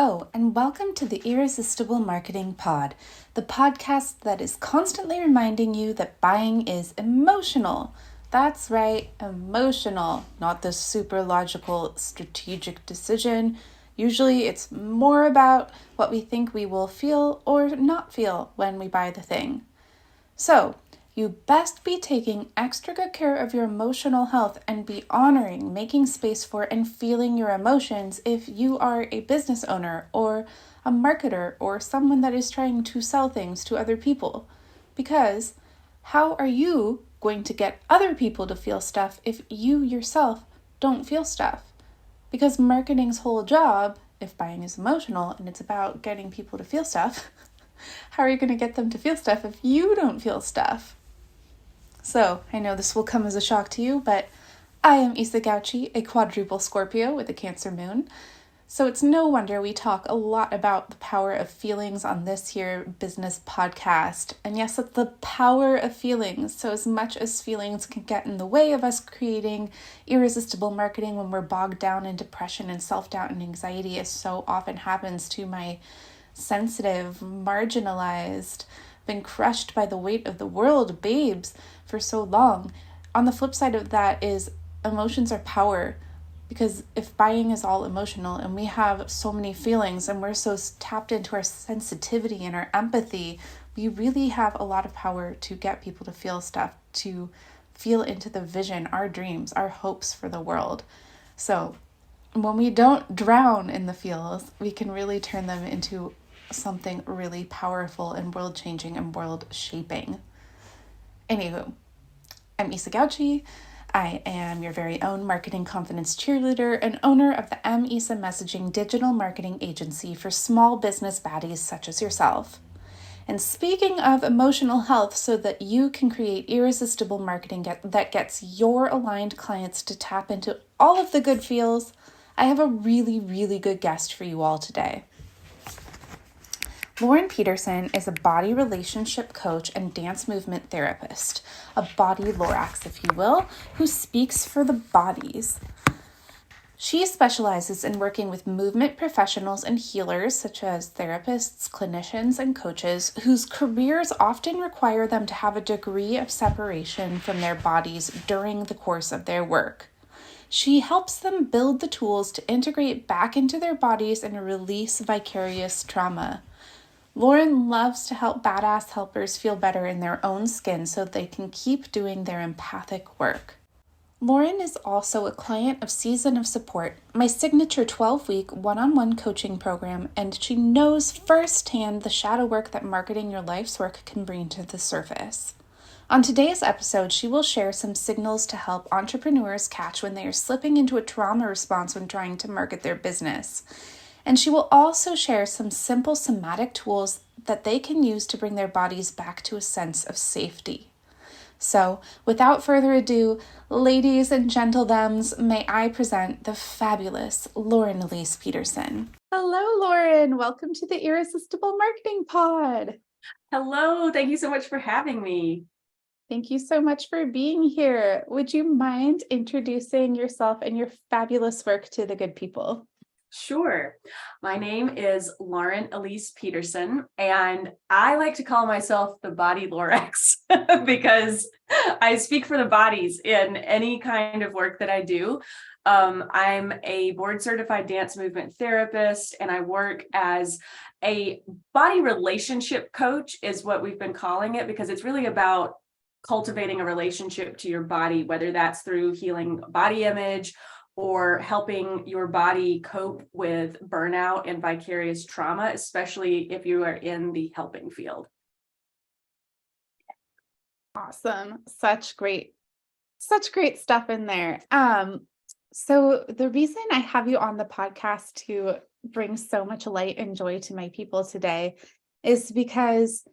Hello, and welcome to the Irresistible Marketing Pod, the podcast that is constantly reminding you that buying is emotional. That's right, emotional, not the super logical, strategic decision. Usually it's more about what we think we will feel or not feel when we buy the thing. So, you best be taking extra good care of your emotional health and be honoring, making space for, and feeling your emotions if you are a business owner or a marketer or someone that is trying to sell things to other people. Because how are you going to get other people to feel stuff if you yourself don't feel stuff? Because marketing's whole job, if buying is emotional and it's about getting people to feel stuff, how are you going to get them to feel stuff if you don't feel stuff? So, I know this will come as a shock to you, but I am Isa Gauchi, a quadruple Scorpio with a Cancer moon. So it's no wonder we talk a lot about the power of feelings on this here business podcast. And yes, it's the power of feelings. So as much as feelings can get in the way of us creating irresistible marketing when we're bogged down in depression and self-doubt and anxiety, as so often happens to my sensitive, marginalized, been crushed by the weight of the world babes for so long. On the flip side of that is emotions are power, because if buying is all emotional and we have so many feelings and we're so tapped into our sensitivity and our empathy, we really have a lot of power to get people to feel stuff, to feel into the vision, our dreams, our hopes for the world. So when we don't drown in the feels, we can really turn them into something really powerful and world-changing and world-shaping. Anywho, I'm Isa Gauchi. I am your very own marketing confidence cheerleader and owner of the Isa Messaging digital marketing agency for small business baddies such as yourself. And speaking of emotional health, so that you can create irresistible marketing that gets your aligned clients to tap into all of the good feels, I have a really, really good guest for you all today. Lauren Peterson is a body relationship coach and dance movement therapist, a body Lorax, if you will, who speaks for the bodies. She specializes in working with movement professionals and healers, such as therapists, clinicians, and coaches, whose careers often require them to have a degree of separation from their bodies during the course of their work. She helps them build the tools to integrate back into their bodies and release vicarious trauma. Lauren loves to help badass helpers feel better in their own skin so they can keep doing their empathic work. Lauren is also a client of Season of Support, my signature 12-week one-on-one coaching program, and she knows firsthand the shadow work that marketing your life's work can bring to the surface. On today's episode, she will share some signals to help entrepreneurs catch when they are slipping into a trauma response when trying to market their business. And she will also share some simple somatic tools that they can use to bring their bodies back to a sense of safety. So, without further ado, ladies and gentlethems, may I present the fabulous Lauren Elise Peterson. Hello, Lauren. Welcome to the Irresistible Marketing Pod. Hello. Thank you so much for having me. Thank you so much for being here. Would you mind introducing yourself and your fabulous work to the good people? Sure. My name is Lauren Elise Peterson, and I like to call myself the body Lorax because I speak for the bodies in any kind of work that I do. I'm a board certified dance movement therapist, and I work as a body relationship coach is what we've been calling it, because it's really about cultivating a relationship to your body, whether that's through healing body image or helping your body cope with burnout and vicarious trauma, especially if you are in the helping field. Awesome. Such great stuff in there. So the reason I have you on the podcast to bring so much light and joy to my people today is because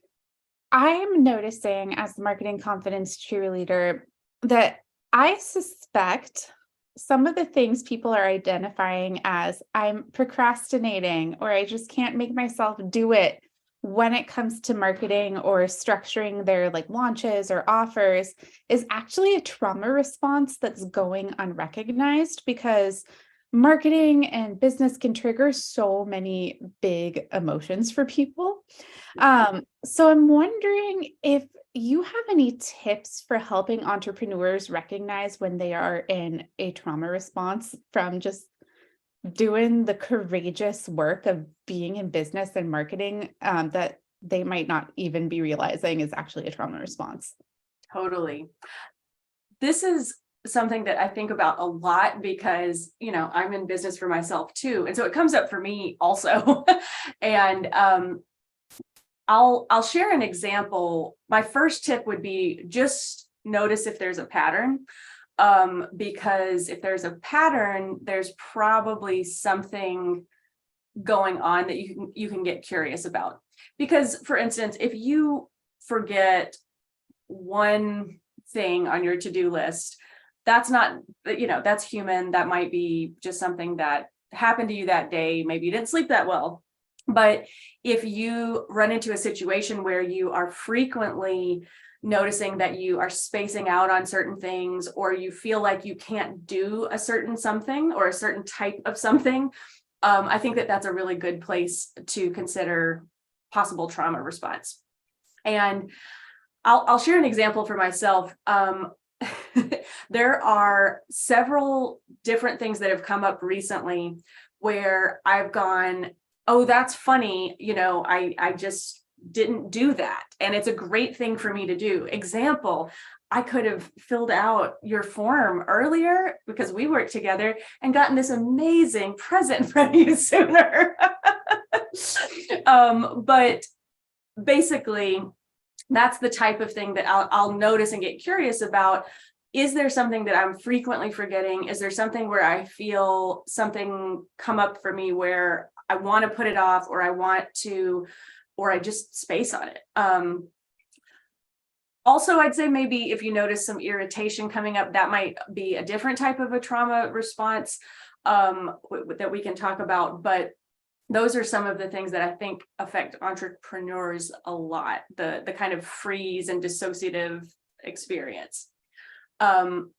I'm noticing, as the marketing confidence cheerleader, that I suspect some of the things people are identifying as I'm procrastinating, or I just can't make myself do it when it comes to marketing or structuring their launches or offers, is actually a trauma response that's going unrecognized, because marketing and business can trigger so many big emotions for people. So I'm wondering if you have any tips for helping entrepreneurs recognize when they are in a trauma response from just doing the courageous work of being in business and marketing, that they might not even be realizing is actually a trauma response. Totally. This is something that I think about a lot because, I'm in business for myself too. And so it comes up for me also. And I'll share an example. My first tip would be just notice if there's a pattern. Because if there's a pattern, there's probably something going on that you can get curious about. Because, for instance, if you forget one thing on your to-do list, that's not, that's human. That might be just something that happened to you that day. Maybe you didn't sleep that well. But if you run into a situation where you are frequently noticing that you are spacing out on certain things, or you feel like you can't do a certain something or a certain type of something, I think that that's a really good place to consider possible trauma response. And I'll share an example for myself. There are several different things that have come up recently where I've gone, oh, that's funny. I just didn't do that. And it's a great thing for me to do. Example, I could have filled out your form earlier because we worked together and gotten this amazing present from you sooner. But basically, that's the type of thing that I'll notice and get curious about. Is there something that I'm frequently forgetting? Is there something where I feel something come up for me where I want to put it off, or I just space on it? Also, I'd say maybe if you notice some irritation coming up, that might be a different type of a trauma response that we can talk about. But those are some of the things that I think affect entrepreneurs a lot, the kind of freeze and dissociative experience. So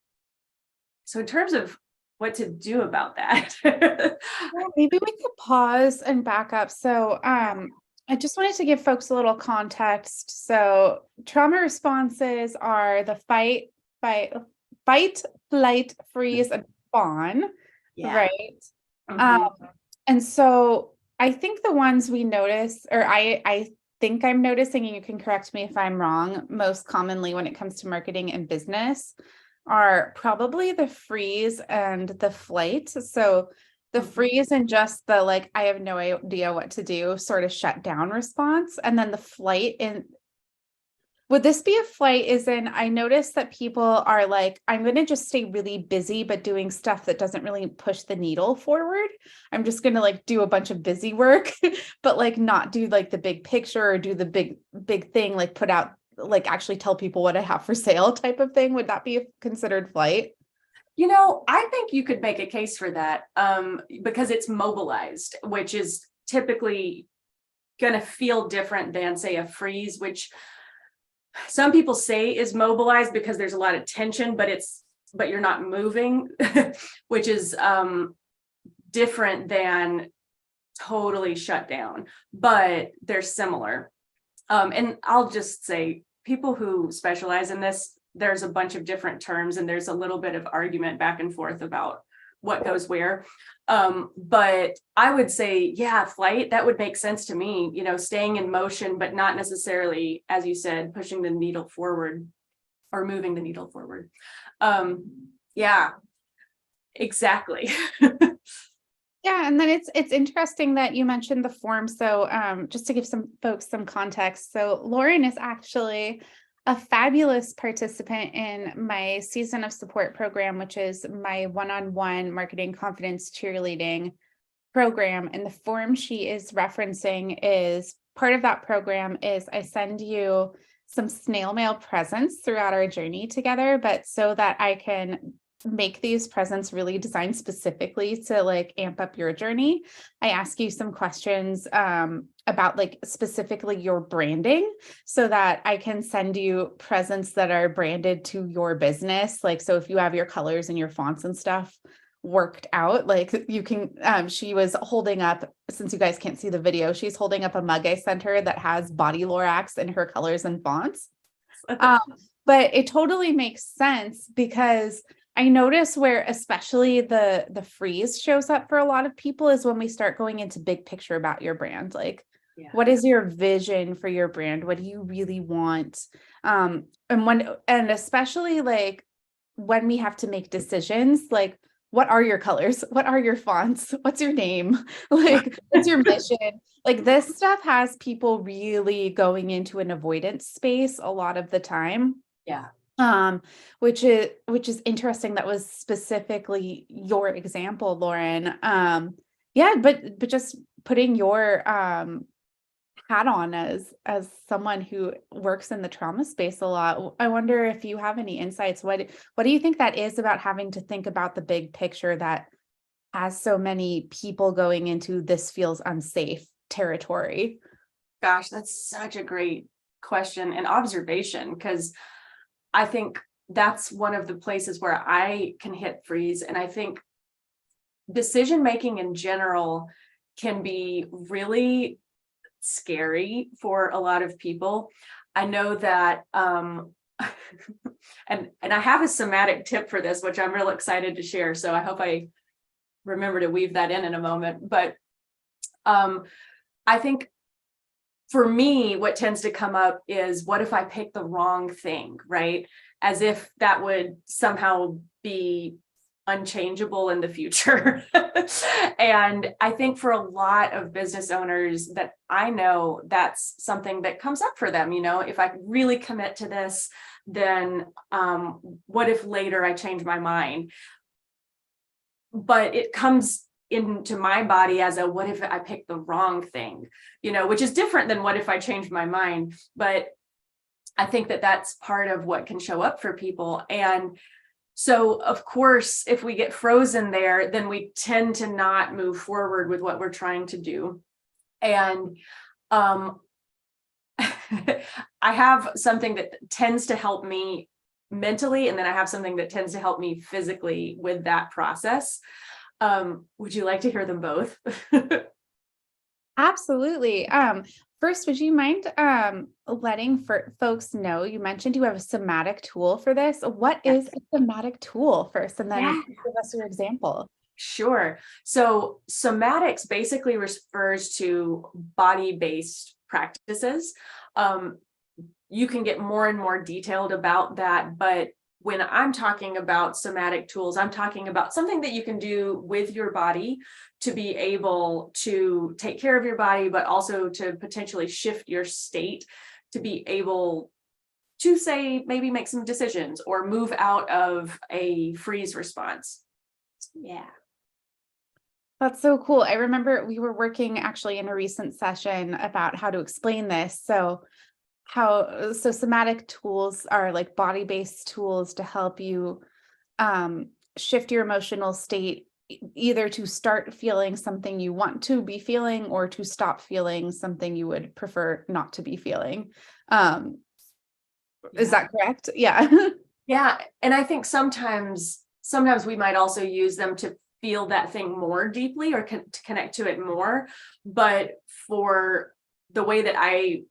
in terms of what to do about that. Maybe we could pause and back up. So I just wanted to give folks a little context. So trauma responses are the fight, flight, freeze, and fawn, right? Mm-hmm. And so I think the ones we notice, or I think I'm noticing, and you can correct me if I'm wrong, most commonly when it comes to marketing and business are probably the freeze and the flight. So the freeze and just the like, I have no idea what to do, sort of shut down response. And then the flight, and would this be a flight is in, I notice that people are like, I'm going to just stay really busy, but doing stuff that doesn't really push the needle forward. I'm just going to like do a bunch of busy work, but like not do like the big picture or do the big thing, like put out, like actually tell people what I have for sale type of thing. Would that be considered flight? I think you could make a case for that because it's mobilized, which is typically going to feel different than, say, a freeze, which some people say is mobilized because there's a lot of tension, but you're not moving, which is different than totally shut down, but they're similar. And I'll just say, people who specialize in this, there's a bunch of different terms and there's a little bit of argument back and forth about what goes where. But I would say, yeah, flight, that would make sense to me, staying in motion, but not necessarily, as you said, pushing the needle forward or moving the needle forward. Yeah, exactly. Yeah, and then it's interesting that you mentioned the form. So just to give some folks some context. So Lauren is actually a fabulous participant in my season of support program, which is my one-on-one marketing confidence cheerleading program. And the form she is referencing is part of that program is I send you some snail mail presents throughout our journey together, but so that I can make these presents really designed specifically to like amp up your journey. I ask you some questions about like specifically your branding so that I can send you presents that are branded to your business. Like, so if you have your colors and your fonts and stuff worked out. Like you can, she was holding up, since you guys can't see the video, she's holding up a mug I sent her that has body Lorax in her colors and fonts. But it totally makes sense because I notice where especially the freeze shows up for a lot of people is when we start going into big picture about your brand. Like, what is your vision for your brand? What do you really want? And especially like when we have to make decisions, like what are your colors? What are your fonts? What's your name? Like, what's your mission? Like this stuff has people really going into an avoidance space a lot of the time. Yeah. Which is interesting. That was specifically your example, Lauren. Yeah, but just putting your hat on as someone who works in the trauma space a lot. I wonder if you have any insights. What do you think that is about having to think about the big picture that has so many people going into this feels unsafe territory? Gosh, that's such a great question and observation, because I think that's one of the places where I can hit freeze. And I think decision making in general can be really scary for a lot of people. I know that and I have a somatic tip for this, which I'm real excited to share. So I hope I remember to weave that in a moment. But I think for me, what tends to come up is, what if I pick the wrong thing, right? As if that would somehow be unchangeable in the future. And I think for a lot of business owners that I know, that's something that comes up for them. If I really commit to this, then what if later I change my mind? But it comes into my body as a, what if I pick the wrong thing, which is different than what if I change my mind. But I think that that's part of what can show up for people. And so, of course, if we get frozen there, then we tend to not move forward with what we're trying to do. And I have something that tends to help me mentally, and then I have something that tends to help me physically with that process. Would you like to hear them both? Absolutely. First, would you mind letting folks know, you mentioned you have a somatic tool for this. What is a somatic tool first, and then give us your example? Sure. So somatics basically refers to body-based practices. You can get more and more detailed about that, but when I'm talking about somatic tools, I'm talking about something that you can do with your body to be able to take care of your body, but also to potentially shift your state to be able to, say, maybe make some decisions or move out of a freeze response. Yeah. That's so cool. I remember we were working actually in a recent session about how to explain this. So somatic tools are like body-based tools to help you shift your emotional state, either to start feeling something you want to be feeling or to stop feeling something you would prefer not to be feeling. Is that correct? Yeah. Yeah. And I think sometimes we might also use them to feel that thing more deeply or to connect to it more. But for the way that I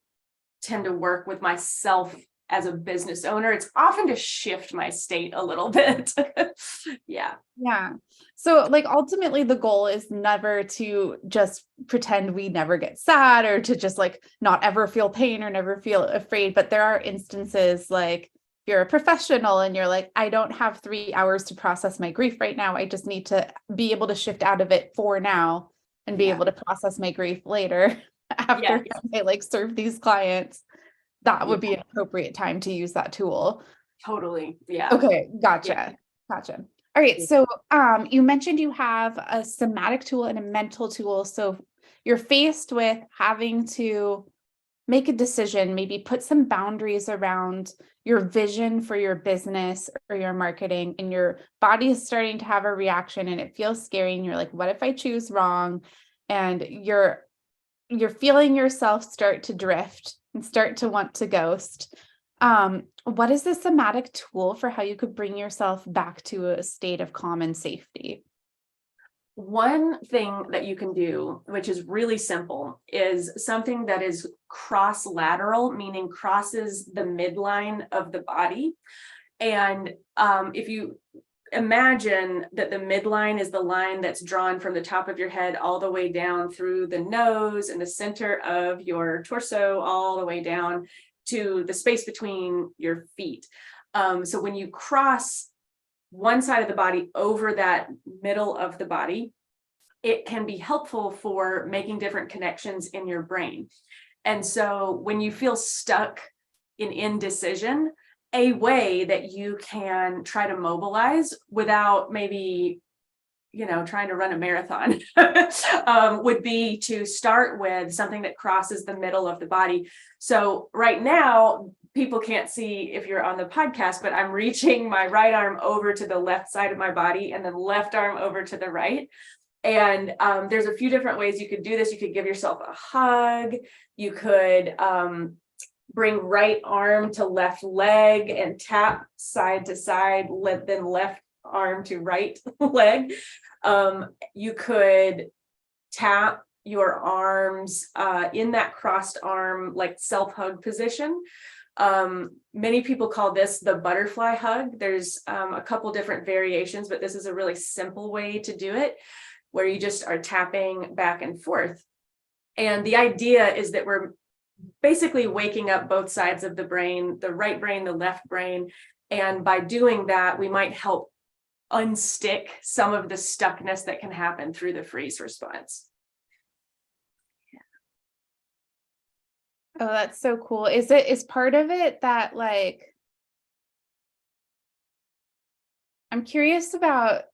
tend to work with myself as a business owner, it's often to shift my state a little bit. Yeah. So like ultimately the goal is never to just pretend we never get sad or to just like not ever feel pain or never feel afraid. But there are instances like you're a professional and you're like, I don't have 3 hours to process my grief right now. I just need to be able to shift out of it for now and be able to process my grief later after I like serve these clients. That would be an appropriate time to use that tool. Totally. Yeah. Okay. Gotcha. All right. So, you mentioned you have a somatic tool and a mental tool. So you're faced with having to make a decision, maybe put some boundaries around your vision for your business or your marketing, and your body is starting to have a reaction and it feels scary. And you're like, what if I choose wrong? And you're feeling yourself start to drift and start to want to ghost. What is the somatic tool for how you could bring yourself back to a state of calm and safety? One thing that you can do, which is really simple, is something that is cross-lateral, meaning crosses the midline of the body. And if you imagine that the midline is the line that's drawn from the top of your head all the way down through the nose and the center of your torso, all the way down to the space between your feet. So when you cross one side of the body over that middle of the body, it can be helpful for making different connections in your brain. And so when you feel stuck in indecision, a way that you can try to mobilize without maybe, trying to run a marathon would be to start with something that crosses the middle of the body. So right now, people can't see if you're on the podcast, but I'm reaching my right arm over to the left side of my body and then left arm over to the right. And there's a few different ways you could do this. You could give yourself a hug. You could bring right arm to left leg and tap side to side, then left arm to right leg. You could tap your arms in that crossed arm, like self-hug position. Many people call this the butterfly hug. There's a couple different variations, but this is a really simple way to do it, where you just are tapping back and forth. And the idea is that we're basically waking up both sides of the brain, the right brain, the left brain. And by doing that, we might help unstick some of the stuckness that can happen through the freeze response. Oh, that's so cool. Is part of it that, like, I'm curious about,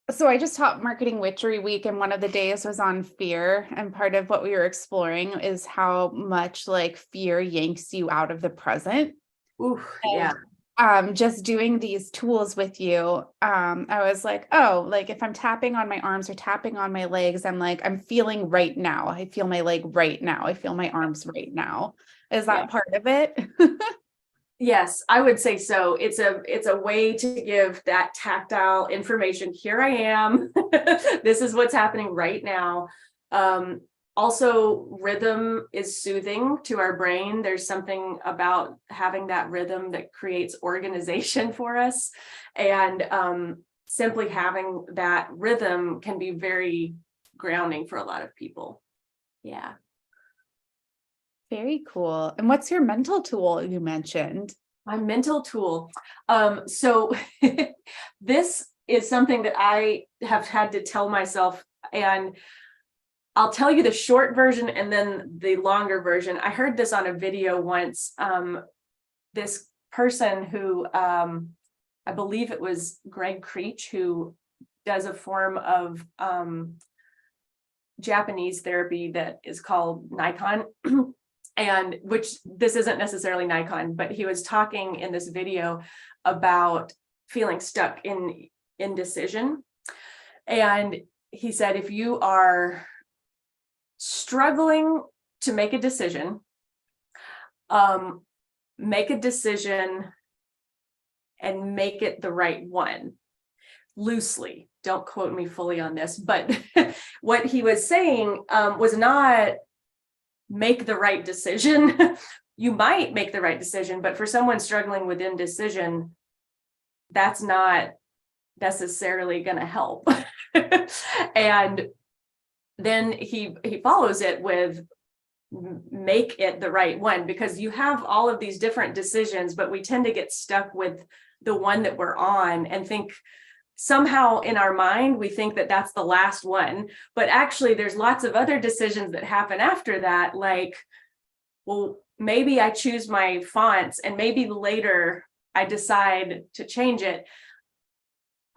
so I just taught Marketing Witchery Week, and one of the days was on fear. And part of what we were exploring is how much like fear yanks you out of the present. Ooh, yeah. Just doing these tools with you, I was like, oh, like if I'm tapping on my arms or tapping on my legs, I'm like, I'm feeling right now. I feel my leg right now. I feel my arms right now. Is that part of it? Yes, I would say so. It's a way to give that tactile information. Here I am. This is what's happening right now. Also, rhythm is soothing to our brain. There's something about having that rhythm that creates organization for us. And simply having that rhythm can be very grounding for a lot of people. Yeah. Very cool. And what's your mental tool you mentioned? My mental tool. So this is something that I have had to tell myself, and I'll tell you the short version and then the longer version. I heard this on a video once. This person who, I believe it was Greg Creech, who does a form of Japanese therapy that is called Nikon. And which this isn't necessarily Nikon, but he was talking in this video about feeling stuck in indecision. And he said, if you are struggling to make a decision and make it the right one. Loosely, don't quote me fully on this, but what he was saying was not make the right decision. You might make the right decision, but for someone struggling with indecision, that's not necessarily going to help. And then he follows it with make it the right one, because you have all of these different decisions, but we tend to get stuck with the one that we're on and think somehow in our mind, we think that that's the last one, but actually there's lots of other decisions that happen after that. Like, well, maybe I choose my fonts and maybe later I decide to change it.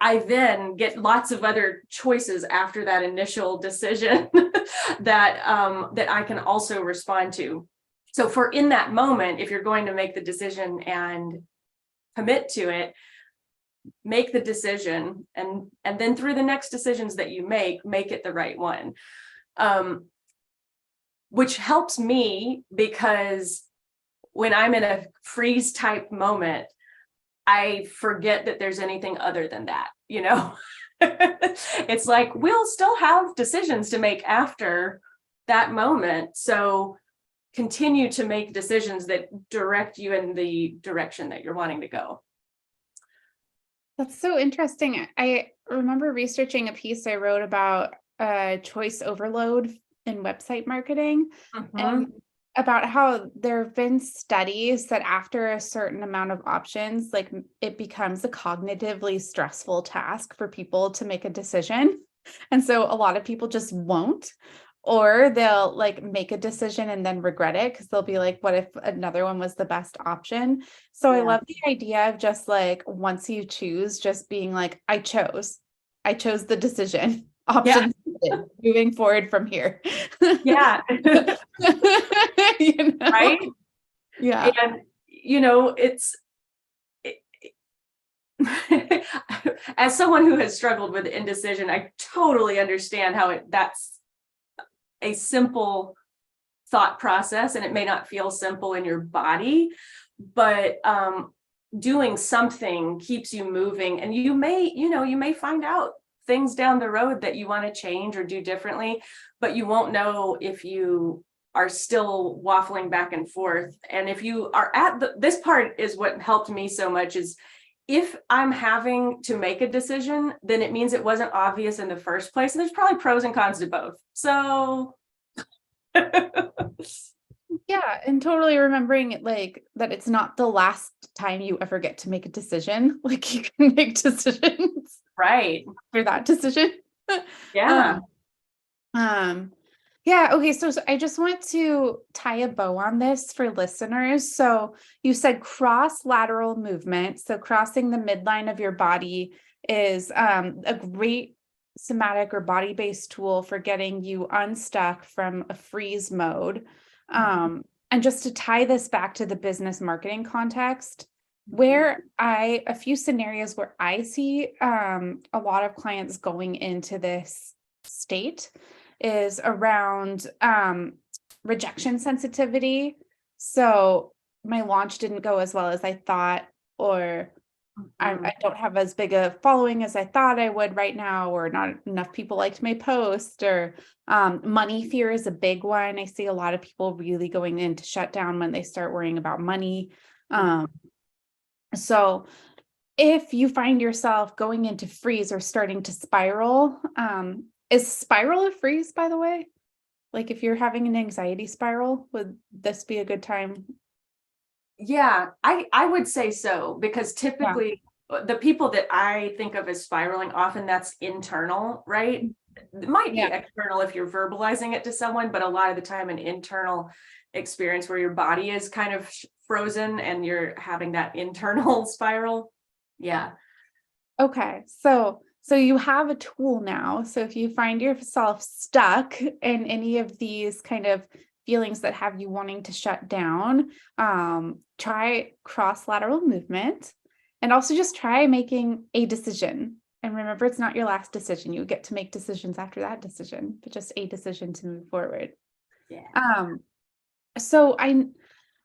I then get lots of other choices after that initial decision that I can also respond to. So for in that moment, if you're going to make the decision and commit to it, make the decision, and then through the next decisions that you make it the right one, which helps me because when I'm in a freeze type moment, I forget that there's anything other than that, It's like, we'll still have decisions to make after that moment. So continue to make decisions that direct you in the direction that you're wanting to go. That's so interesting. I remember researching a piece I wrote about choice overload in website marketing, and about how there have been studies that after a certain amount of options, like it becomes a cognitively stressful task for people to make a decision. And so a lot of people just won't, or they'll like make a decision and then regret it because they'll be like, what if another one was the best option? So I love the idea of just like once you choose, just being like, I chose the decision. Option moving forward from here. Yeah. You know? Right. Yeah. And, it's, as someone who has struggled with indecision, I totally understand how that's a simple thought process, and it may not feel simple in your body, but doing something keeps you moving, and you may find out things down the road that you want to change or do differently, but you won't know if you are still waffling back and forth. And if you are at this part is what helped me so much, is if I'm having to make a decision, then it means it wasn't obvious in the first place. And there's probably pros and cons to both. So Yeah, and totally remembering it, like that it's not the last time you ever get to make a decision. Like you can make decisions right. for that decision. Yeah. Yeah, okay, so I just want to tie a bow on this for listeners. So you said cross lateral movement. So crossing the midline of your body is a great somatic or body-based tool for getting you unstuck from a freeze mode. And just to tie this back to the business marketing context, where a few scenarios where I see a lot of clients going into this state is around rejection sensitivity. So my launch didn't go as well as I thought, or I don't have as big a following as I thought I would right now, or not enough people liked my post, or money fear is a big one. I see a lot of people really going into shutdown when they start worrying about money. So if you find yourself going into freeze or starting to spiral, is spiral a freeze, by the way? Like if you're having an anxiety spiral, would this be a good time? Yeah, I would say so, because typically the people that I think of as spiraling, often that's internal, right? It might be external if you're verbalizing it to someone, but a lot of the time an internal experience where your body is kind of frozen and you're having that internal spiral. Yeah. Okay, so you have a tool now. So if you find yourself stuck in any of these kind of feelings that have you wanting to shut down, try cross lateral movement, and also just try making a decision. And remember, it's not your last decision. You get to make decisions after that decision, but just a decision to move forward. Yeah. So I'm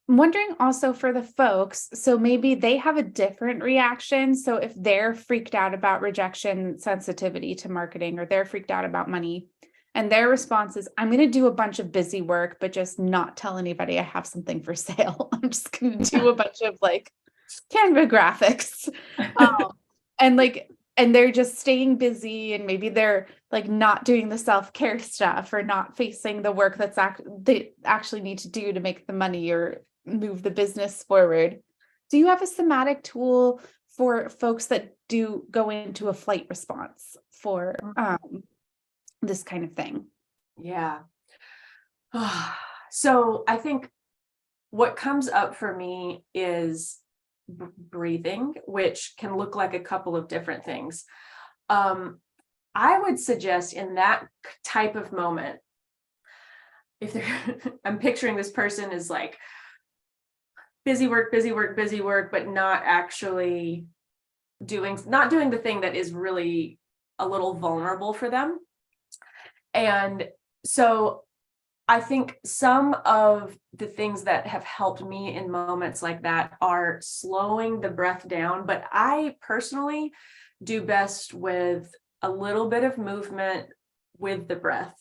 wondering also for the folks, so maybe they have a different reaction. So if they're freaked out about rejection sensitivity to marketing, or they're freaked out about money, and their response is, I'm going to do a bunch of busy work, but just not tell anybody I have something for sale. I'm just going to do a bunch of like Canva graphics. And they're just staying busy, and maybe they're like not doing the self-care stuff, or not facing the work they actually need to do to make the money or move the business forward. Do you have a somatic tool for folks that do go into a flight response for this kind of thing? Yeah. So I think what comes up for me is breathing, which can look like a couple of different things. I would suggest in that type of moment, if they're, I'm picturing this person is like busy work, but not actually not doing the thing that is really a little vulnerable for them. And so I think some of the things that have helped me in moments like that are slowing the breath down, but I personally do best with a little bit of movement with the breath.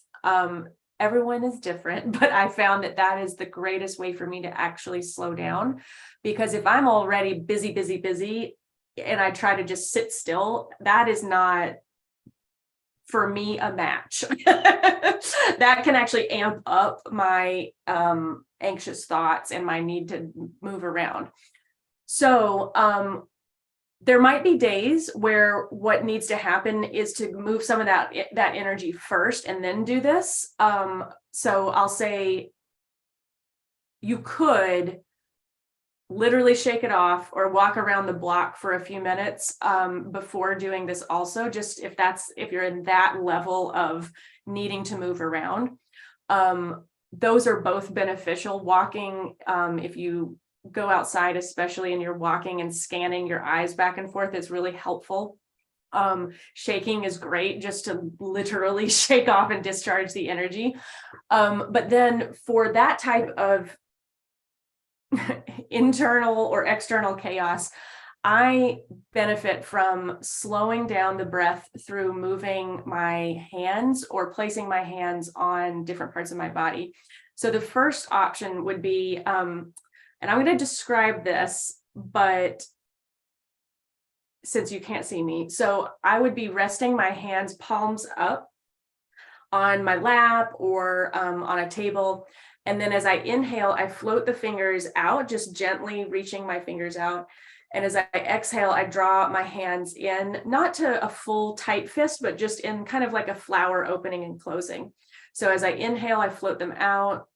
Everyone is different, but I found that that is the greatest way for me to actually slow down, because if I'm already busy, and I try to just sit still, that is not, for me, a match. That can actually amp up my anxious thoughts and my need to move around. So there might be days where what needs to happen is to move some of that energy first and then do this. So I'll say you could literally shake it off or walk around the block for a few minutes before doing this also, just if you're in that level of needing to move around. Those are both beneficial. Walking, if you go outside, especially, and you're walking and scanning your eyes back and forth, is really helpful. Shaking is great, just to literally shake off and discharge the energy. But then for that type of internal or external chaos, I benefit from slowing down the breath through moving my hands or placing my hands on different parts of my body. So the first option would be, and I'm going to describe this, but since you can't see me, so I would be resting my hands palms up on my lap or on a table. And then as I inhale, I float the fingers out, just gently reaching my fingers out. And as I exhale, I draw my hands in, not to a full tight fist, but just in kind of like a flower opening and closing. So as I inhale, I float them out.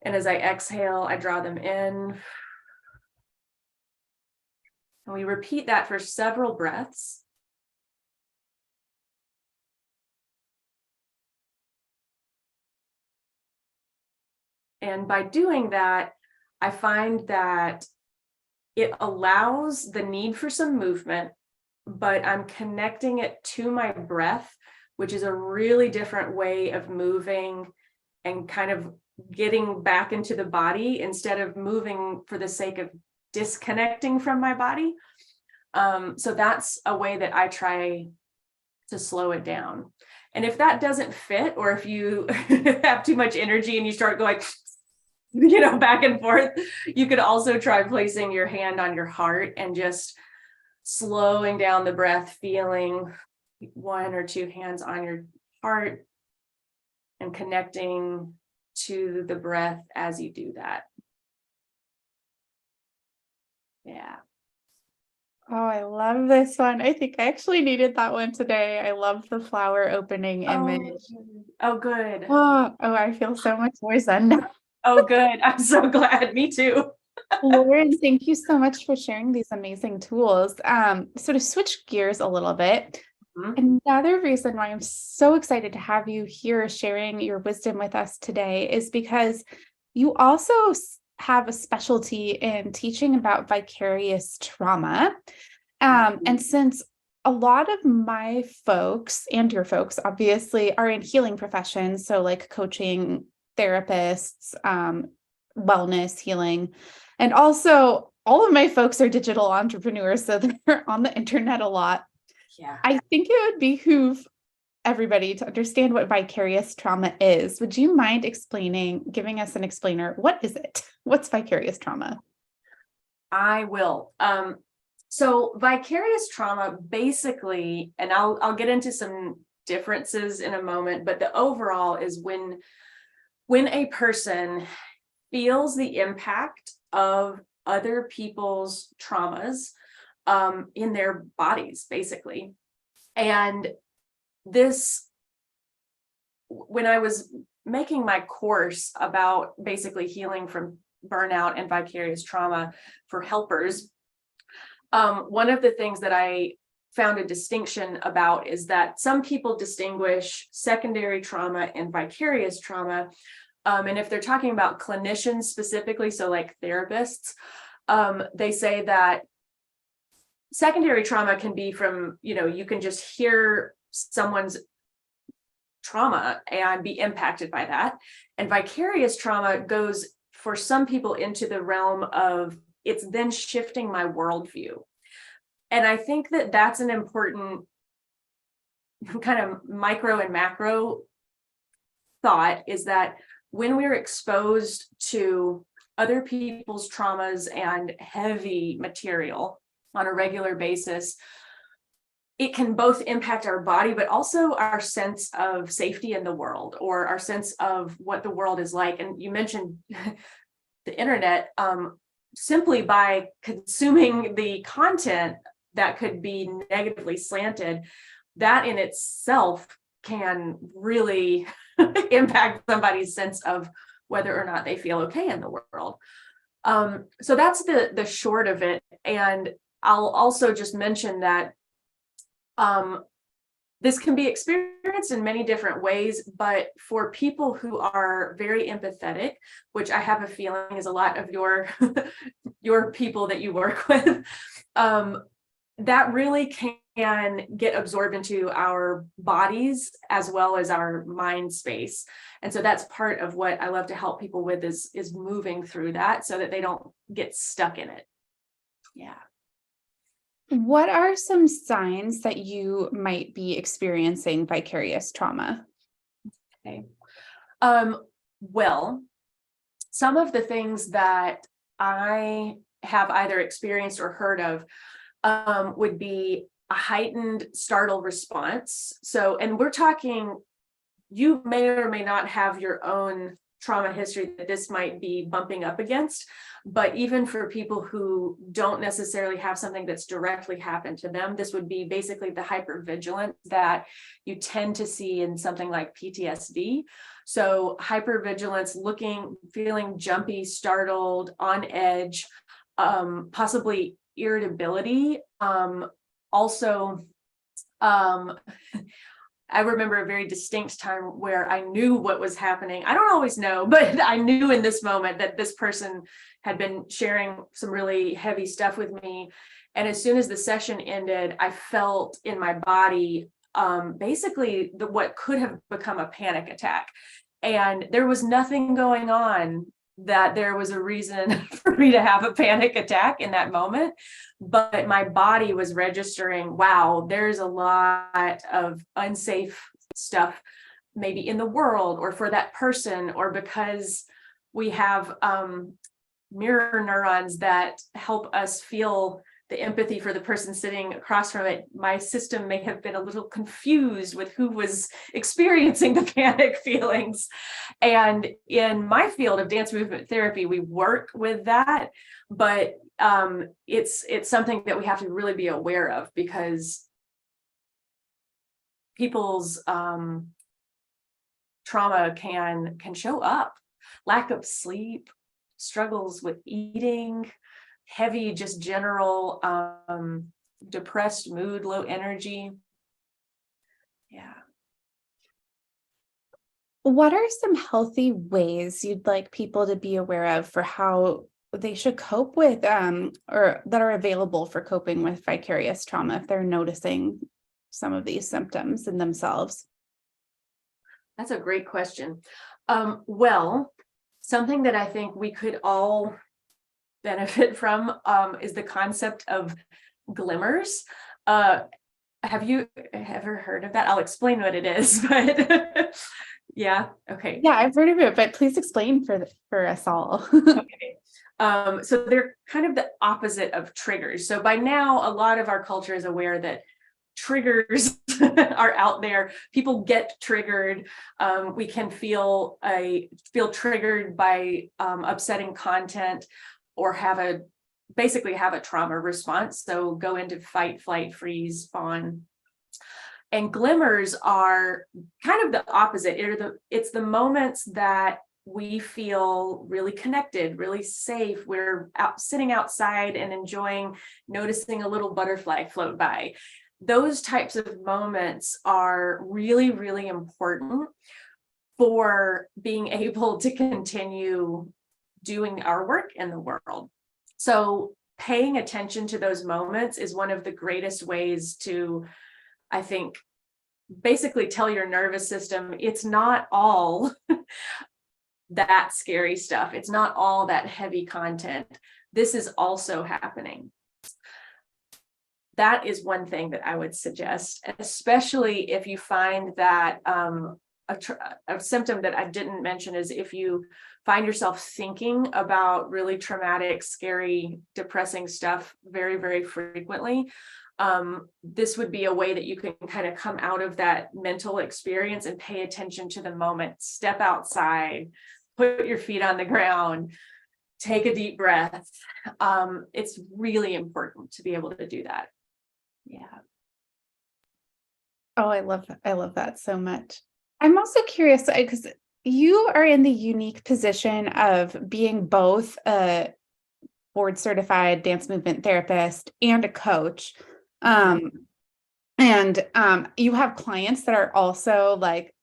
And as I exhale, I draw them in. And we repeat that for several breaths. And by doing that, I find that it allows the need for some movement, but I'm connecting it to my breath, which is a really different way of moving and kind of getting back into the body instead of moving for the sake of disconnecting from my body. So that's a way that I try to slow it down. And if that doesn't fit, or if you have too much energy and you start going, back and forth, you could also try placing your hand on your heart and just slowing down the breath, feeling one or two hands on your heart and connecting to the breath as you do that. Yeah. Oh, I love this one. I think I actually needed that one today. I love the flower opening image. Oh, good. Oh, I feel so much more zen now. Oh, good. I'm so glad. Me too. Lauren, thank you so much for sharing these amazing tools. So to switch gears a little bit, another reason why I'm so excited to have you here sharing your wisdom with us today is because you also have a specialty in teaching about vicarious trauma. And since a lot of my folks and your folks obviously are in healing professions, so like coaching, therapists, wellness, healing, and also all of my folks are digital entrepreneurs, so they're on the internet a lot. Yeah. I think it would behoove everybody to understand what vicarious trauma is. Would you mind giving us an explainer? What is it? What's vicarious trauma? I will. So vicarious trauma basically, and I'll get into some differences in a moment, but the overall is when a person feels the impact of other people's traumas in their bodies, basically. And this, when I was making my course about basically healing from burnout and vicarious trauma for helpers, one of the things that I found a distinction about is that some people distinguish secondary trauma and vicarious trauma. And if they're talking about clinicians specifically, so like therapists, they say that secondary trauma can be from, you can just hear someone's trauma and be impacted by that. And vicarious trauma goes for some people into the realm of it's then shifting my worldview. And I think that that's an important kind of micro and macro thought is that when we're exposed to other people's traumas and heavy material on a regular basis, it can both impact our body, but also our sense of safety in the world, or our sense of what the world is like. And you mentioned the internet, simply by consuming the content that could be negatively slanted, that in itself can really impact somebody's sense of whether or not they feel okay in the world. So that's the short of it. And I'll also just mention that this can be experienced in many different ways, but for people who are very empathetic, which I have a feeling is a lot of your your people that you work with, that really can get absorbed into our bodies as well as our mind space. And so that's part of what I love to help people with is moving through that so that they don't get stuck in it. Yeah. What are some signs that you might be experiencing vicarious trauma? Okay. Well, some of the things that I have either experienced or heard of would be a heightened startle response. So, and we're talking, you may or may not have your own trauma history that this might be bumping up against, but even for people who don't necessarily have something that's directly happened to them, this would be basically the hypervigilance that you tend to see in something like PTSD. So hypervigilance, feeling jumpy, startled, on edge, possibly irritability. Also, I remember a very distinct time where I knew what was happening. I don't always know, but I knew in this moment that this person had been sharing some really heavy stuff with me. And as soon as the session ended, I felt in my body basically what could have become a panic attack. And there was nothing going on that there was a reason for me to have a panic attack in that moment. But my body was registering, wow, there's a lot of unsafe stuff maybe in the world or for that person, or because we have mirror neurons that help us feel the empathy for the person sitting across from it. My system may have been a little confused with who was experiencing the panic feelings. And in my field of dance movement therapy, we work with that, but it's something that we have to really be aware of, because people's trauma can show up. Lack of sleep, struggles with eating, heavy, just general depressed mood, low energy. Yeah. What are some healthy ways you'd like people to be aware of for how they should cope with or that are available for coping with vicarious trauma if they're noticing some of these symptoms in themselves? That's a great question. Well, something that I think we could all benefit from is the concept of glimmers. Have you ever heard of that? I'll explain what it is, but yeah, okay. Yeah, I've heard of it, but please explain for us all. Okay. So they're kind of the opposite of triggers. So by now, a lot of our culture is aware that triggers are out there. People get triggered. We can feel triggered by upsetting content, or basically have a trauma response. So go into fight, flight, freeze, fawn. And glimmers are kind of the opposite. It's the moments that we feel really connected, really safe. We're sitting outside and enjoying, noticing a little butterfly float by. Those types of moments are really, really important for being able to continue doing our work in the world. So paying attention to those moments is one of the greatest ways to, I think, basically tell your nervous system it's not all that scary stuff. It's not all that heavy content. This is also happening. that is one thing that I would suggest, especially if you find that a symptom that I didn't mention is if you find yourself thinking about really traumatic, scary, depressing stuff very, very frequently. This would be a way that you can kind of come out of that mental experience and pay attention to the moment. Step outside, put your feet on the ground, take a deep breath. It's really important to be able to do that. Yeah. Oh, I love that so much. I'm also curious because you are in the unique position of being both a board certified dance movement therapist and a coach. And you have clients that are also like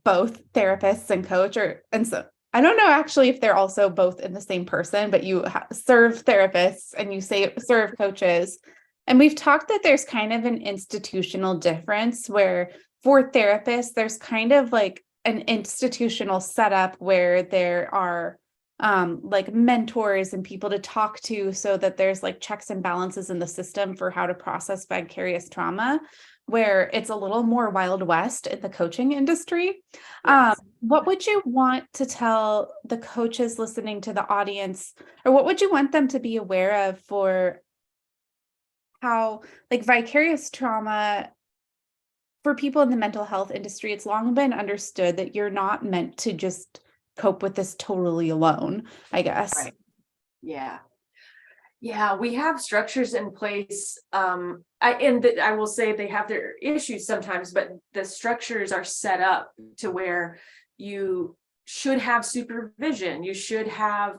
both therapists and coach, and so I don't know actually if they're also both in the same person, but you serve therapists and you serve coaches. And we've talked that there's kind of an institutional difference where for therapists, there's kind of like an institutional setup where there are like mentors and people to talk to so that there's like checks and balances in the system for how to process vicarious trauma, where it's a little more Wild West in the coaching industry. Yes. What would you want to tell the coaches listening to the audience, or what would you want them to be aware of for how like vicarious trauma for people in the mental health industry? It's long been understood that you're not meant to just cope with this totally alone, I guess. Right. Yeah. Yeah, we have structures in place. I will say they have their issues sometimes, but the structures are set up to where you should have supervision. You should have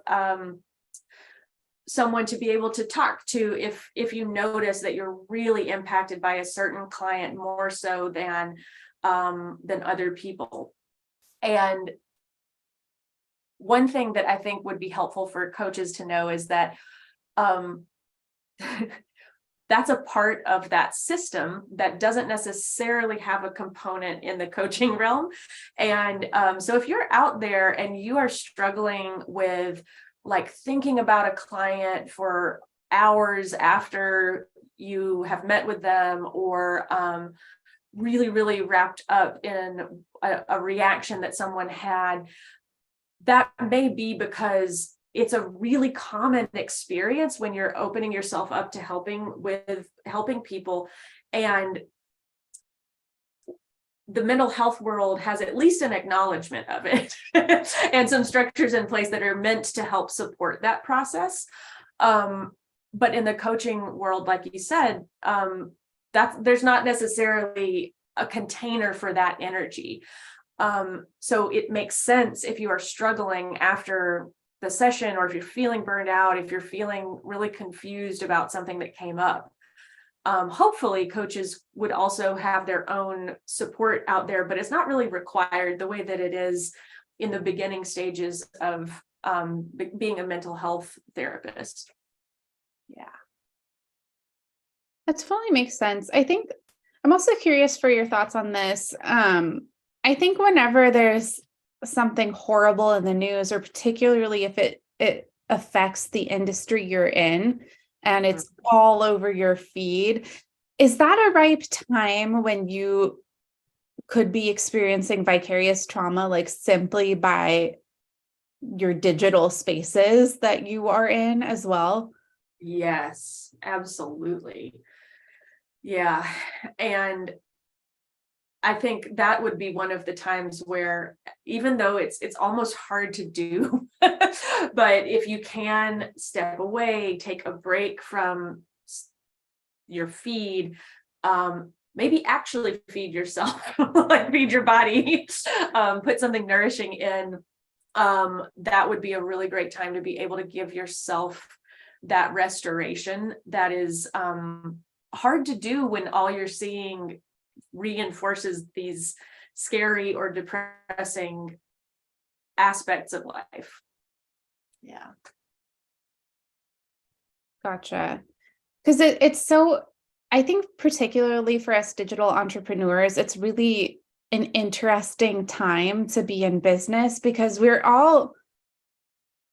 someone to be able to talk to if you notice that you're really impacted by a certain client more so than other people. And one thing that I think would be helpful for coaches to know is that that's a part of that system that doesn't necessarily have a component in the coaching realm. And so if you're out there and you are struggling with like thinking about a client for hours after you have met with them, or really, really wrapped up in a reaction that someone had, that may be because it's a really common experience when you're opening yourself up to helping people. And the mental health world has at least an acknowledgement of it and some structures in place that are meant to help support that process. But in the coaching world, like you said, there's not necessarily a container for that energy. So it makes sense if you are struggling after the session, or if you're feeling burned out, if you're feeling really confused about something that came up. Hopefully coaches would also have their own support out there, but it's not really required the way that it is in the beginning stages of being a mental health therapist. Yeah. That totally makes sense. I think I'm also curious for your thoughts on this. I think whenever there's something horrible in the news, or particularly if it affects the industry you're in and it's all over your feed, is that a ripe time when you could be experiencing vicarious trauma, like simply by your digital spaces that you are in as well? Yes, absolutely. Yeah. And I think that would be one of the times where, even though it's almost hard to do, but if you can step away, take a break from your feed, maybe actually feed yourself, like feed your body, put something nourishing in, that would be a really great time to be able to give yourself that restoration that is hard to do when all you're seeing reinforces these scary or depressing aspects of life. Yeah. Gotcha. Because it's so, I think particularly for us digital entrepreneurs, it's really an interesting time to be in business, because we're all,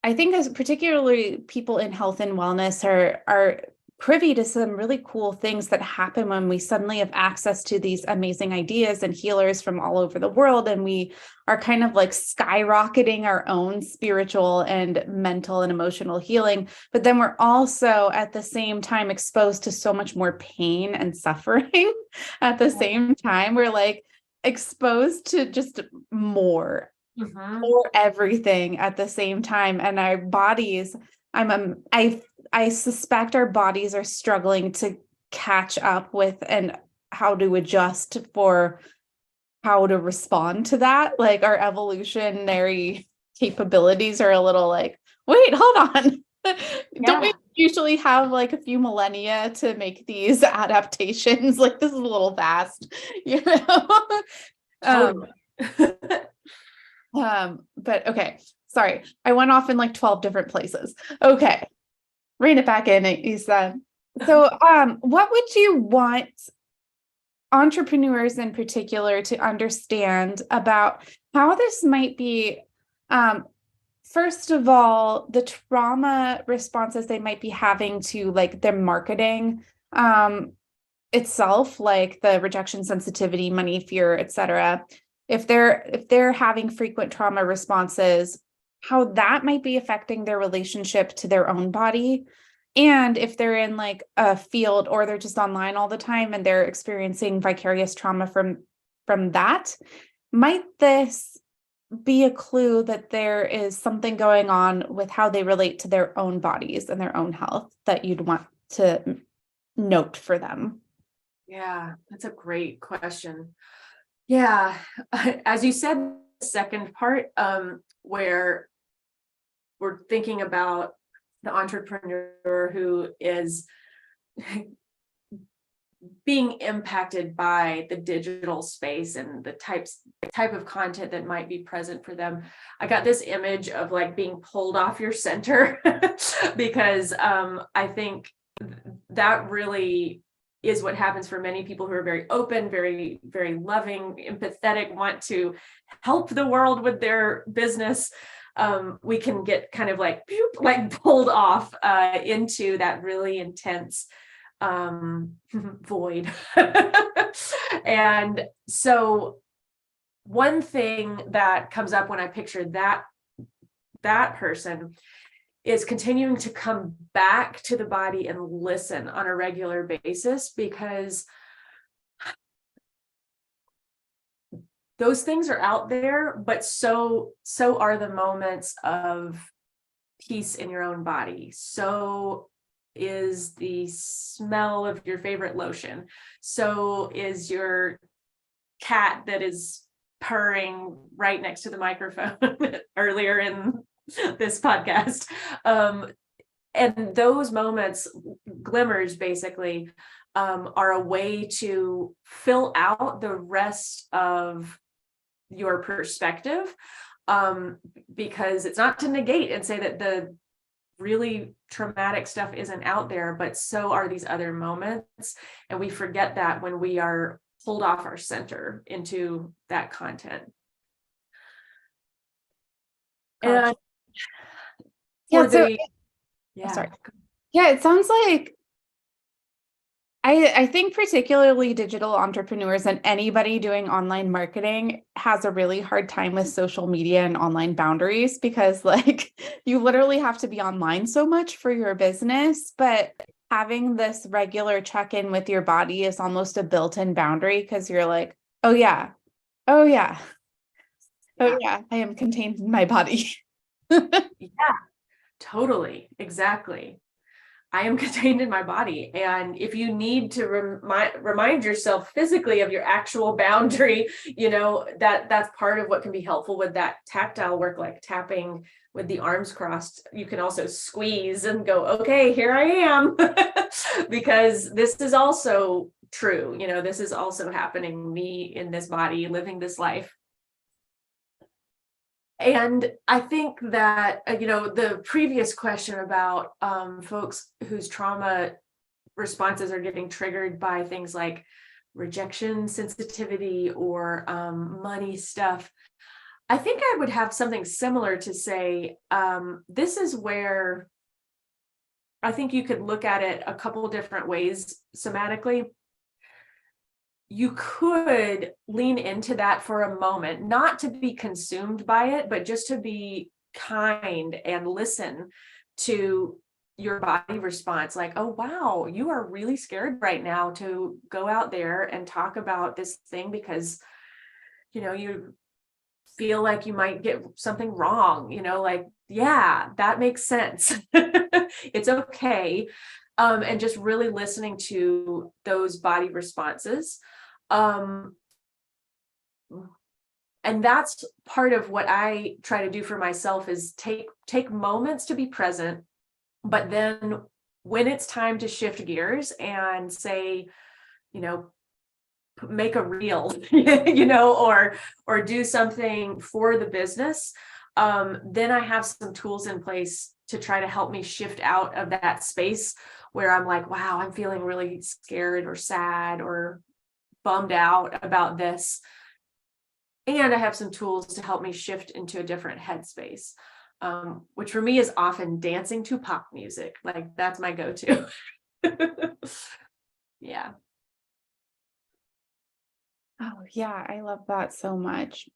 I think as particularly people in health and wellness are privy to some really cool things that happen when we suddenly have access to these amazing ideas and healers from all over the world. And we are kind of like skyrocketing our own spiritual and mental and emotional healing. But then we're also at the same time exposed to so much more pain and suffering at the same time. We're like exposed to just more, more everything at the same time. And our bodies, I suspect our bodies are struggling to catch up with and how to adjust for how to respond to that. Like our evolutionary capabilities are a little like, wait, hold on. Don't we usually have like a few millennia to make these adaptations? Like this is a little fast, you know? Totally. But okay, sorry. I went off in like 12 different places. Okay. Rein it back in, you said. So, what would you want entrepreneurs in particular to understand about how this might be, first of all, the trauma responses they might be having to like their marketing itself, like the rejection sensitivity, money, fear, etc. If they're having frequent trauma responses, how that might be affecting their relationship to their own body. And if they're in like a field or they're just online all the time and they're experiencing vicarious trauma from that, might this be a clue that there is something going on with how they relate to their own bodies and their own health that you'd want to note for them? Yeah, that's a great question. Yeah, as you said, the second part, where we're thinking about the entrepreneur who is being impacted by the digital space and the type of content that might be present for them. I got this image of like being pulled off your center because I think that really is what happens for many people who are very open, very, very loving, empathetic, want to help the world with their business. We can get kind of like pulled off into that really intense void. And so one thing that comes up when I picture that person is continuing to come back to the body and listen on a regular basis, because those things are out there, but so are the moments of peace in your own body. So is the smell of your favorite lotion. So is your cat that is purring right next to the microphone earlier in this podcast. And those moments, glimmers basically, are a way to fill out the rest of your perspective, because it's not to negate and say that the really traumatic stuff isn't out there, but so are these other moments. And we forget that when we are pulled off our center into that content. Gotcha. And yeah, it sounds like I think particularly digital entrepreneurs and anybody doing online marketing has a really hard time with social media and online boundaries, because like you literally have to be online so much for your business, but having this regular check-in with your body is almost a built-in boundary, because you're like, oh yeah, oh yeah, oh yeah, I am contained in my body. Yeah, totally, exactly. I am contained in my body. And if you need to remind yourself physically of your actual boundary, that's part of what can be helpful with that tactile work, like tapping with the arms crossed. You can also squeeze and go, okay, here I am, because this is also true. This is also happening, me in this body, living this life. And I think that, the previous question about folks whose trauma responses are getting triggered by things like rejection sensitivity or money stuff, I think I would have something similar to say. This is where I think you could look at it a couple different ways somatically. You could lean into that for a moment, not to be consumed by it, but just to be kind and listen to your body response. Like, oh, wow, you are really scared right now to go out there and talk about this thing because, you feel like you might get something wrong, like, yeah, that makes sense. It's okay. And just really listening to those body responses. Um, and that's part of what I try to do for myself is take moments to be present, but then when it's time to shift gears and say, make a reel, or do something for the business, then I have some tools in place to try to help me shift out of that space where I'm like, wow, I'm feeling really scared or sad or bummed out about this. And I have some tools to help me shift into a different headspace, which for me is often dancing to pop music. Like that's my go-to. Yeah. Oh, yeah, I love that so much.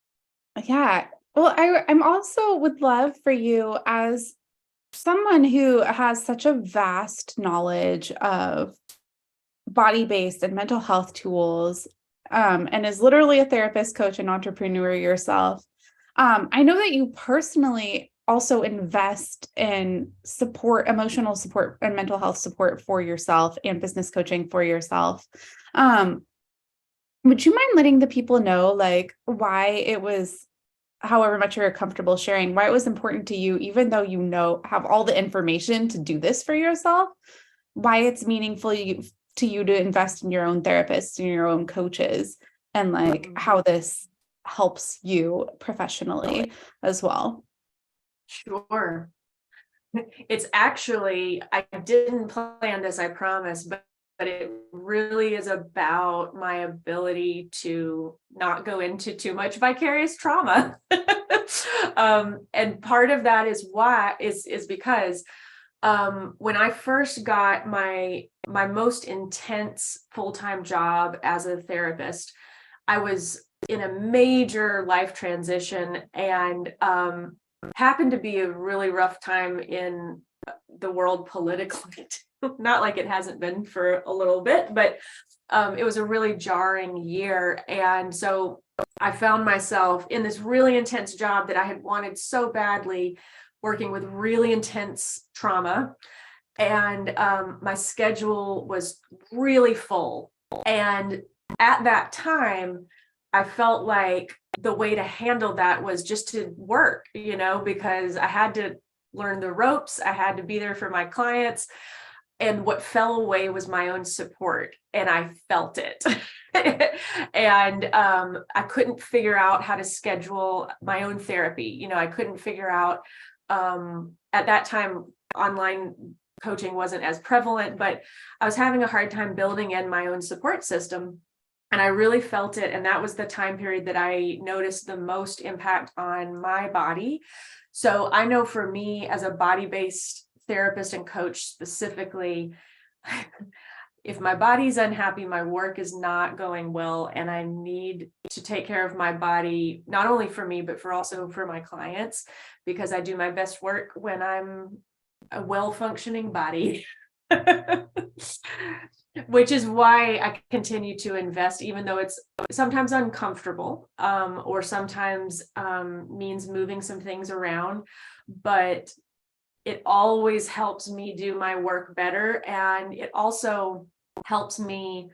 Yeah. Well, I'm also would love for you as someone who has such a vast knowledge of body-based and mental health tools, and is literally a therapist, coach, and entrepreneur yourself. I know that you personally also invest in support, emotional support, and mental health support for yourself and business coaching for yourself. Would you mind letting the people know, like, why it was, however much you're comfortable sharing, why it was important to you, even though have all the information to do this for yourself, why it's meaningful to you to invest in your own therapists and your own coaches, and like how this helps you professionally as well? Sure. It's actually, I didn't plan this, I promise, but it really is about my ability to not go into too much vicarious trauma. And part of that is because when I first got my most intense full-time job as a therapist, I was in a major life transition and happened to be a really rough time in the world politically. Not like it hasn't been for a little bit, but it was a really jarring year. And so I found myself in this really intense job that I had wanted so badly, working with really intense trauma. And my schedule was really full. And at that time, I felt like the way to handle that was just to work, because I had to learn the ropes. I had to be there for my clients. And what fell away was my own support. And I felt it. And I couldn't figure out how to schedule my own therapy. I couldn't figure out, at that time, online coaching wasn't as prevalent, but I was having a hard time building in my own support system. And I really felt it. And that was the time period that I noticed the most impact on my body. So I know for me as a body-based therapist and coach specifically, if my body's unhappy, my work is not going well, and I need to take care of my body, not only for me, but also for my clients, because I do my best work when I'm a well-functioning body. Which is why I continue to invest, even though it's sometimes uncomfortable, or sometimes means moving some things around, but it always helps me do my work better. And it also helps me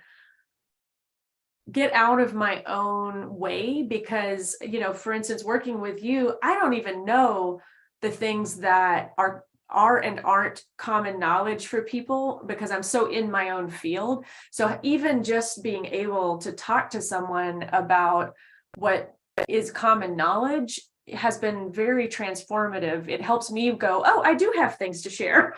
get out of my own way because, for instance, working with you, I don't even know the things that are and aren't common knowledge for people because I'm so in my own field. So even just being able to talk to someone about what is common knowledge has been very transformative. It helps me go, oh, I do have things to share.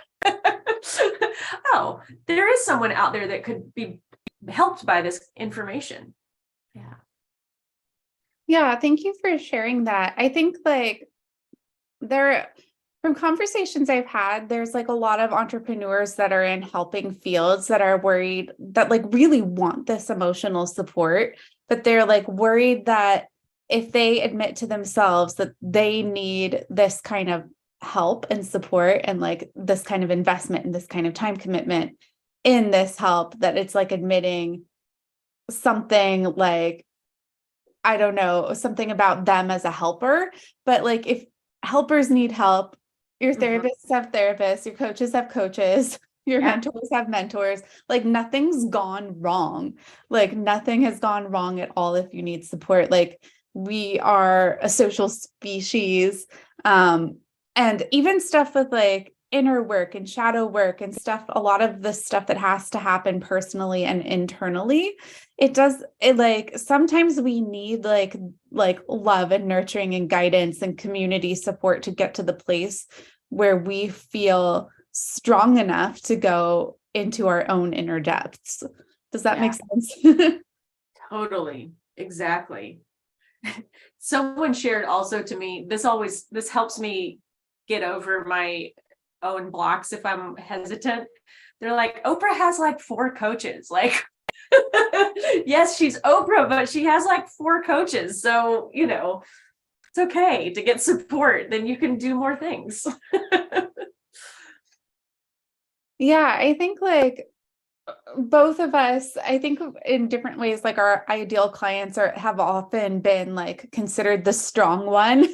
Oh, there is someone out there that could be helped by this information. Yeah. Yeah, thank you for sharing that. I think like for From conversations I've had, there's like a lot of entrepreneurs that are in helping fields that are worried that like really want this emotional support, but they're like worried that if they admit to themselves that they need this kind of help and support and like this kind of investment and this kind of time commitment in this help, that it's like admitting something like, I don't know, something about them as a helper. But like if helpers need help, your therapists have therapists, your coaches have coaches, your mentors have mentors. Like nothing's gone wrong. Like nothing has gone wrong at all if you need support. Like we are a social species. And even stuff with like inner work and shadow work and stuff, a lot of the stuff that has to happen personally and internally, it like sometimes we need like love and nurturing and guidance and community support to get to the place where we feel strong enough to go into our own inner depths. Does that make sense? Totally. Exactly. Someone shared also to me, this helps me get over my own blocks if I'm hesitant. They're like, Oprah has like 4 coaches. Like, yes, she's Oprah, but she has like 4 coaches. So, it's okay to get support. Then you can do more things. Yeah, I think like both of us, I think in different ways, like our ideal clients have often been like considered the strong one.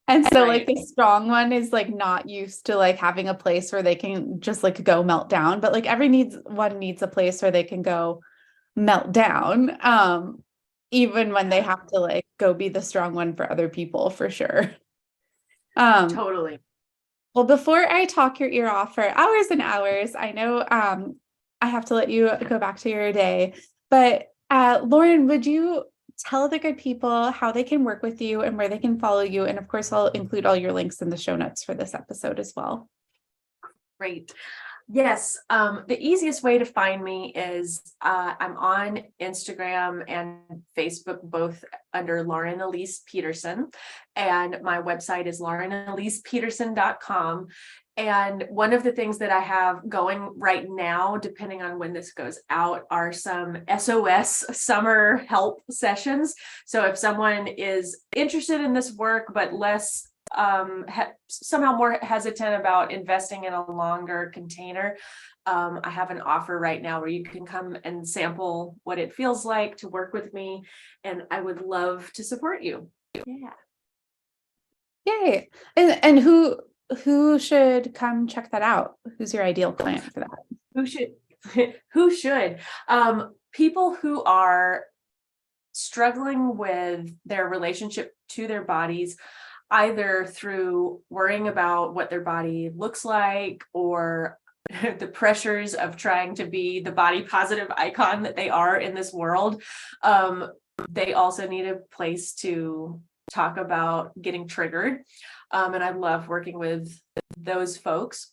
And so like the strong one is like not used to like having a place where they can just like go melt down, but like everyone needs a place where they can go melt down. Even when they have to like go be the strong one for other people, for sure. Totally. Well, before I talk your ear off for hours and hours, I know I have to let you go back to your day, but Lauren, would you tell the good people how they can work with you and where they can follow you? And of course, I'll include all your links in the show notes for this episode as well. Great. Yes. The easiest way to find me is I'm on Instagram and Facebook, both under Lauren Elise Peterson. And my website is laurenelisepeterson.com. And one of the things that I have going right now, depending on when this goes out, are some SOS summer help sessions. So if someone is interested in this work, but less somehow more hesitant about investing in a longer container, I have an offer right now where you can come and sample what it feels like to work with me, and I would love to support you. Yeah. Yay. And who should come check that out? Who's your ideal client for that? Who should? People who are struggling with their relationship to their bodies, either through worrying about what their body looks like or the pressures of trying to be the body positive icon that they are in this world. They also need a place to talk about getting triggered. And I love working with those folks.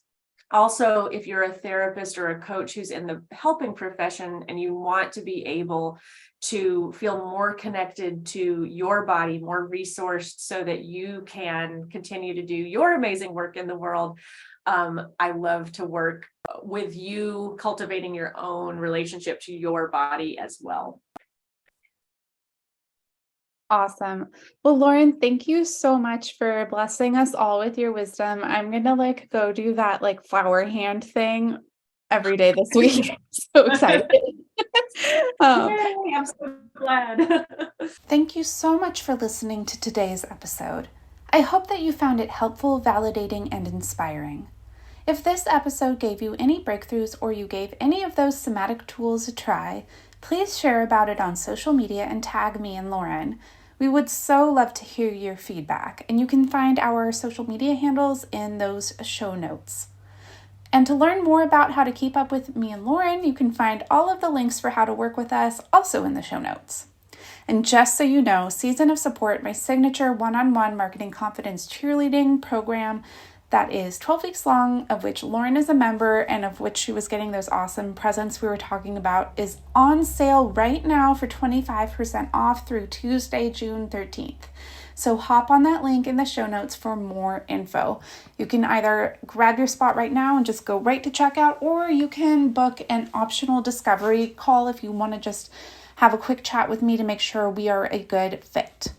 Also, if you're a therapist or a coach who's in the helping profession and you want to be able to feel more connected to your body, more resourced so that you can continue to do your amazing work in the world, I love to work with you cultivating your own relationship to your body as well. Awesome. Well, Lauren, thank you so much for blessing us all with your wisdom. I'm going to like go do that like flower hand thing every day this week. So excited. Yay, I'm so glad. Thank you so much for listening to today's episode. I hope that you found it helpful, validating, and inspiring. If this episode gave you any breakthroughs or you gave any of those somatic tools a try, please share about it on social media and tag me and Lauren. We would so love to hear your feedback, and you can find our social media handles in those show notes. And to learn more about how to keep up with me and Lauren, you can find all of the links for how to work with us also in the show notes. And just so you know, Season of Support, my signature one-on-one marketing confidence cheerleading program that is 12 weeks long, of which Lauren is a member and of which she was getting those awesome presents we were talking about, is on sale right now for 25% off through Tuesday, June 13th. So hop on that link in the show notes for more info. You can either grab your spot right now and just go right to checkout, or you can book an optional discovery call if you want to just have a quick chat with me to make sure we are a good fit.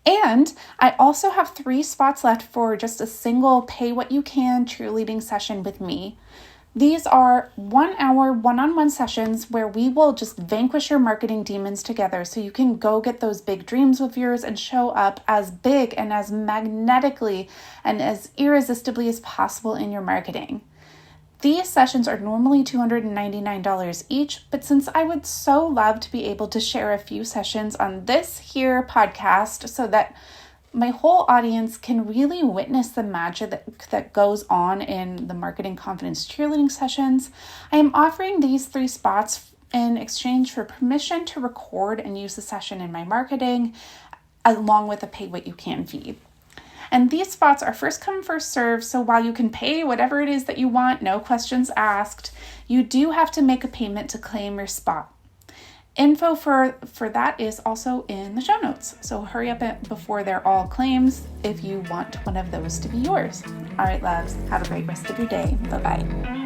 And I also have 3 spots left for just a single pay what you can cheerleading session with me. These are 1-hour one-on-one sessions where we will just vanquish your marketing demons together so you can go get those big dreams of yours and show up as big and as magnetically and as irresistibly as possible in your marketing. These sessions are normally $299 each, but since I would so love to be able to share a few sessions on this here podcast so that my whole audience can really witness the magic that goes on in the Marketing Confidence Cheerleading sessions, I am offering these 3 spots in exchange for permission to record and use the session in my marketing, along with a pay what you can fee. And these spots are first come, first serve, so while you can pay whatever it is that you want, no questions asked, you do have to make a payment to claim your spot. Info for that is also in the show notes, so hurry up before they're all claims if you want one of those to be yours. All right, loves, have a great rest of your day. Bye-bye.